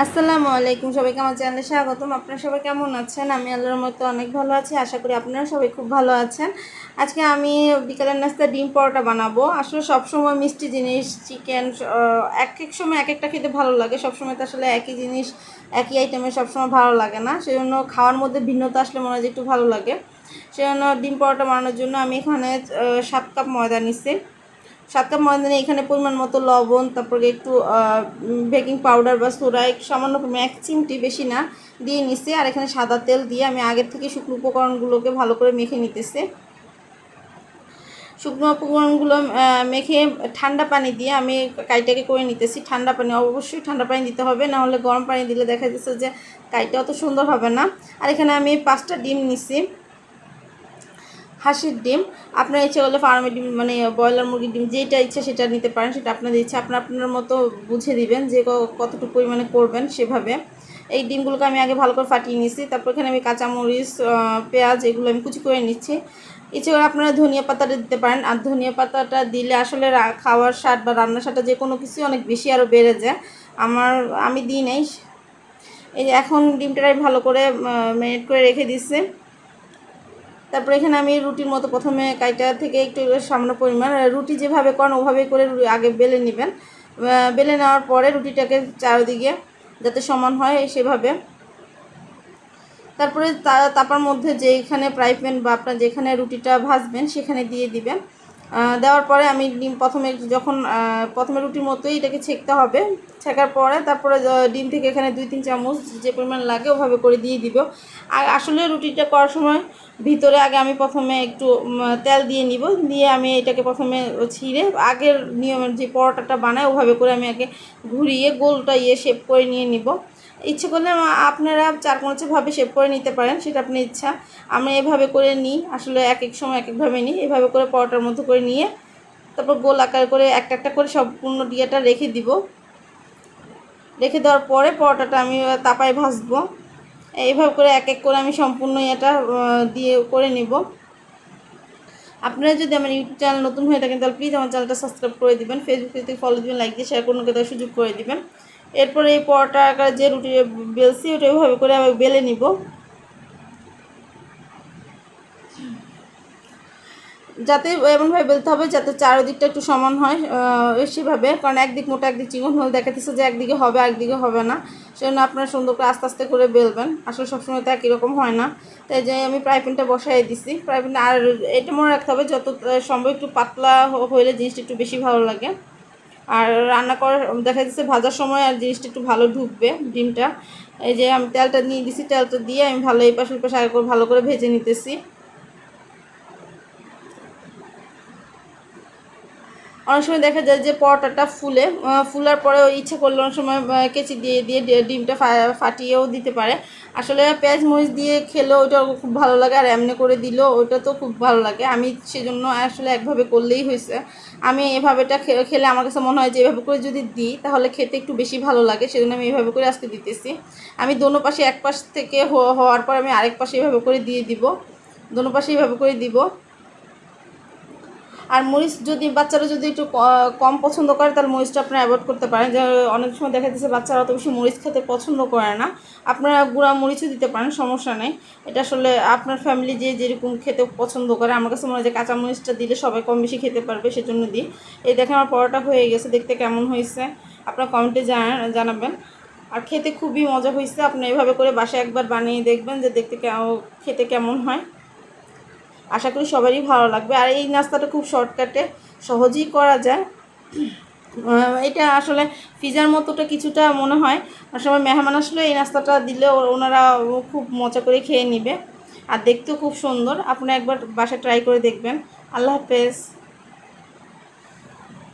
আসসালামু আলাইকুম, সবাইকে আমার চ্যানেলে স্বাগতম। আপনারা সবাই কেমন আছেন? আমি আল্লাহর মতো অনেক ভালো আছি। আশা করি আপনারা সবাই খুব ভালো আছেন। আজকে আমি বিকালের নাস্তা ডিম পরোটা বানাবো। আসলে সবসময় মিষ্টি জিনিস, চিকেন এক এক সময় এক একটা খেতে ভালো লাগে। সবসময় তো আসলে একই জিনিস, একই আইটেমের সবসময় ভালো লাগে না। সেজন্য খাওয়ার মধ্যে ভিন্নতা আসলে মনে হয় যে একটু ভালো লাগে। সেজন্য ডিম পরোটা বানানোর জন্য আমি এখানে 7 কাপ ময়দা নিচ্ছি। 7 কাপ ময়দা নিয়ে এখানে পরিমাণ মতো লবণ, তারপরে একটু বেকিং পাউডার বা সোডা সামান্য পরিমাণ 1 চিমটি, বেশি না, দিয়ে নিচ্ছি। আর এখানে সাদা তেল দিয়ে আমি আগের থেকে শুকনো উপকরণগুলোকে ভালো করে মেখে নিতেছি। শুকনো উপকরণগুলো মেখে ঠান্ডা পানি দিয়ে আমি কাইটাকে করে নিতেছি। ঠান্ডা পানি, অবশ্যই ঠান্ডা পানি দিতে হবে, না হলে গরম পানি দিলে দেখা যাচ্ছে যে কাইটা অত সুন্দর হবে না। আর এখানে আমি 5টা ডিম নিচ্ছি, হাঁসের ডিম। আপনার ইচ্ছে করলে ফার্মের ডিম, মানে ব্রয়লার মুরগির ডিম, যেটা ইচ্ছা সেটা নিতে পারেন, সেটা আপনাদের ইচ্ছা। আপনার মতো বুঝে দিবেন যে কতটুকু পরিমাণে করবেন সেভাবে। এই ডিমগুলোকে আমি আগে ভালো করে ফাটিয়ে নিচ্ছি। তারপর এখানে আমি কাঁচামরিচ, পেঁয়াজ, এগুলো আমি কুচি করে নিচ্ছি। ইচ্ছে করে আপনারা ধনিয়া পাতাটা দিতে পারেন। আর ধনিয়া পাতাটা দিলে আসলে খাওয়ার স্বাদ বা রান্নার স্বাদটা যে কোনো কিছু অনেক বেশি আরও বেড়ে যায়। আমি দিই নাই। এই যে এখন ডিমটা ভালো করে ম্যারিনেট করে রেখে দিচ্ছি। তারপরে এখানে আমি রুটির মতো প্রথমে কাইটা থেকে একটু সামান্য পরিমাণ, রুটি যেভাবে করেন ওভাবেই করে আগে বেলে নেবেন। বেলে নেওয়ার পরে রুটিটাকে চারিদিকে যাতে সমান হয় সেভাবে। তারপরে তাপার মধ্যে যেখানে ফ্রাই প্যান বা আপনার যেখানে রুটিটা ভাজবেন সেখানে দিয়ে দিবেন। দেওয়ার পরে আমি ডিম প্রথমে রুটির মতোই এটাকে ছেঁকতে হবে। ছেঁকার পরে তারপরে ডিম থেকে এখানে 2-3 চামচ যে পরিমাণ লাগে ওভাবে করে দিয়ে দিব। আর আসলে রুটিটা করার সময় ভিতরে আগে আমি প্রথমে একটু তেল দিয়ে নিব, দিয়ে আমি এটাকে প্রথমে ছিঁড়ে আগের নিয়মের যে পরোটাটা বানায় ওভাবে করে আমি আগে ঘুরিয়ে গোলটা শেপ করে নিয়ে নিব। ইচ্ছে করলে আপনারা 4-5ভাবে শেপ করে নিতে পারেন, সেটা আপনার ইচ্ছা। আমি এভাবে করে নিই, আসলে এক এক সময় এক একভাবে নিই। এভাবে করে পরোটার মতো করে নিয়ে তারপর গোল আকার করে একটা একটা করে সম্পূর্ণ ডিয়াটা রেখে দিব। রেখে দেওয়ার পরে পরোটাটা আমি তাপায় ভাজবো। এইভাবে করে এক এক করে আমি সম্পূর্ণ এটা দিয়ে করে নিব। আপনারা যদি আমার ইউটিউব চ্যানেল নতুন হয়ে থাকেন তাহলে প্লিজ আমার চ্যানেলটা সাবস্ক্রাইব করে দিবেন, ফেসবুক থেকে ফলো দিবেন, লাইক দিয়ে শেয়ার করুন, দেওয়ার সুযোগ করে দিবেন। এরপরে এই পরোটা আকার যে রুটি বেলছি ওটা ওইভাবে করে আমি বেলে নিব, যাতে এমনভাবে বেলতে হবে যাতে চারদিকটা একটু সমান হয় সেভাবে। কারণ একদিক মোটা একদিক চিকন হলে দেখাতেছে যে একদিকে হবে একদিকে হবে না। সেজন্য আপনারা সুন্দর করে আস্তে আস্তে করে বেলবেন। আসলে সবসময় তো একই রকম হয় না। তাই যে আমি ফ্রাই প্যানটা বসাই দিছি। ফ্রাই প্যান, আর এটা মনে রাখতে হবে যত সম্ভব একটু পাতলা হইলে জিনিসটা একটু বেশি ভালো লাগে। আর রান্না করার দেখা যাচ্ছে ভাজার সময় আর জিনিসটা একটু ভালো ঢুকবে ডিমটা। এই যে আমি তেলটা নিয়ে দিছি, তেলটা দিয়ে আমি ভালো এই পাশে আগে করে ভালো করে ভেজে নিতেছি। অনেক সময় দেখা যায় যে পরোটাটা ফুলার পরে ইচ্ছা করলে অনেক সময় কেচি দিয়ে দিয়ে ডিমটা ফাটিয়েও দিতে পারে। আসলে পেঁয়াজ মরিচ দিয়ে খেলেও ওইটা খুব ভালো লাগে, আর এমনি করে দিলেও ওইটা তো খুব ভালো লাগে। আমি সেজন্য আসলে একভাবে করলেই হয়েছে। আমি এভাবেটা খেলে আমার কাছে মনে হয় যে এভাবে করে যদি দিই তাহলে খেতে একটু বেশি ভালো লাগে, সেজন্য আমি এভাবে করে আজকে দিতেছি। আমি দোনো পাশে এক পাশ থেকে হওয়ার পর আমি আরেক পাশে এভাবে করে দিয়ে দিব, দোনো পাশে এভাবে করে দিব। আর মরিচ যদি বাচ্চারা যদি একটু কম পছন্দ করে তাহলে মরিচটা আপনারা অ্যাভয়েড করতে পারেন। যে অনেক সময় দেখা যাচ্ছে বাচ্চারা অত বেশি মরিচ খেতে পছন্দ করে না, আপনারা গুঁড়া মরিচও দিতে পারেন, সমস্যা নেই। এটা আসলে আপনার ফ্যামিলি যে যেরকম খেতে পছন্দ করে। আমার কাছে মনে হয় যে কাঁচা মরিচটা দিলে সবাই কম বেশি খেতে পারবে, সেজন্য দিই। এই দেখেন আমার পরোটা হয়ে গেছে, দেখতে কেমন হয়েছে আপনারা কমেন্টে জানাবেন। আর খেতে খুবই মজা হয়েছে। আপনি এভাবে করে বাসায় একবার বানিয়ে দেখবেন যে খেতে কেমন হয়। আশা করি সবারই ভালো লাগবে। আর এই নাস্তাটা খুব শর্টকাটে সহজেই করা যায়। এটা আসলে পিজার মতোটা কিছুটা মনে হয়। অনেক সময় মেহমান আসলে এই নাস্তাটা দিলে ওনারা খুব মজা করে খেয়ে নেবে, আর দেখতেও খুব সুন্দর। আপনি একবার বাসায় ট্রাই করে দেখবেন। আল্লাহ হাফেজ।